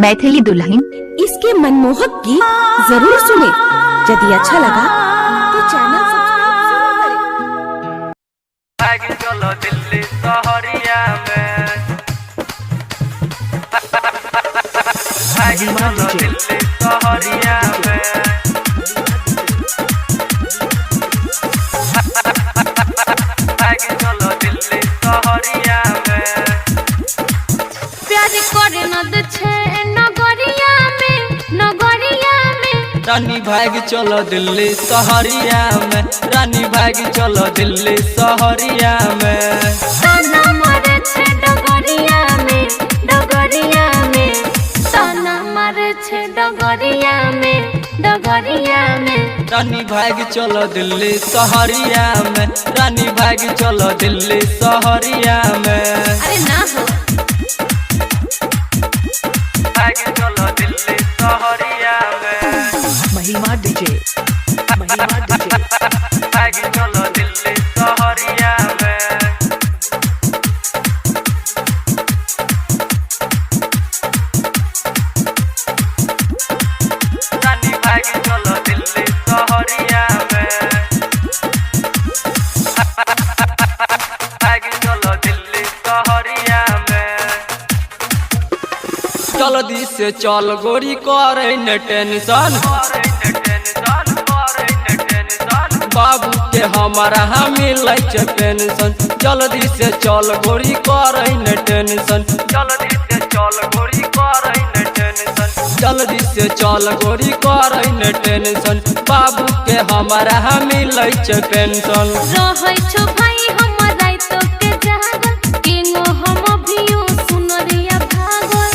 मैथिली दुल्हन इसके मनमोहक गीत जरूर सुने। यदि अच्छा लगा तो चैनल सब्सक्राइब जरूर करें। चलो दिल्ली सहरिया में चलो दिल्ली सहरिया में चलो दिल्ली सहरिया में प्यार करे न छे नगरिया में रानी भाग चलो दिल्ली सहरिया में रानी भाग चलो दिल्ली सहरिया में ताना मारे छे डगरिया में ताना मारे छे डगरिया में रानी भाग चलो दिल्ली सहरिया में रानी भाग चलो दिल्ली सहरिया में अरे ना हो भाग चलो दिल्ली सहरिया में महिमा डीजे भाग चलो दिल्ली सहरिया में रानी भाग चलो दिल्ली सहरिया में भाग चलो दिल्ली सहरिया में जल्दी से चल गोरी करे न टेंशन बाबू के हमारा मिल पेंशन जल्दी से चल गोरी करे न टेंशन जल्दी से चल गोरी करे न टेंशन जल्दी से चल गोरी करे न टेंशन बाबू के हमारा मिल पेंशन रहै छो भाई हमरा तो के जागल केंगो हम अभियो सुनरिया भागल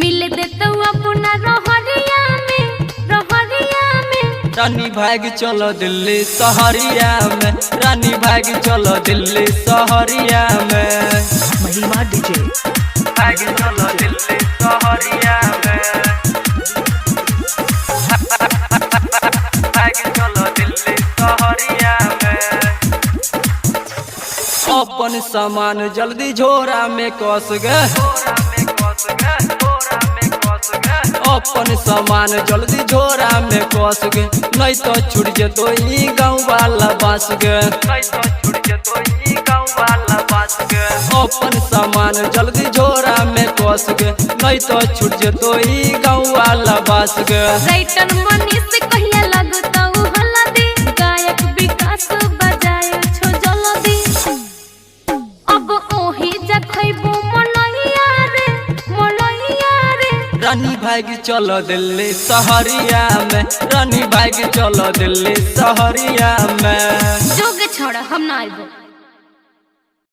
मिल देतौ अपना रहरिया में रानी भाग चलो दिल्ली सहरिया में रानी भाग चलो दिल्ली सहरिया में महिमा डीजे भाग चलो दिल्ली सहरिया में भाग चलो दिल्ली सहरिया में अपन सामान जल्दी झोरा में कस गए अपन सामान जल्दी झोरा में कस गए नहीं तो छूट जतो ई गाँव वाला बास गए अपन सामान जल्दी झोरा में कस गए नहीं तो छूट जतो ई गाँव वाला बास गए राइटर मनीष कहिया लगतौ हल्दी गायक विकास बजाय छो जल्दी अब ओही जखैबो मलैया रे रानी भाग चलो दिल्ली सहरिया में रानी भाग चलो दिल्ली सहरिया में जोगे छोड़ हम ना आइबो।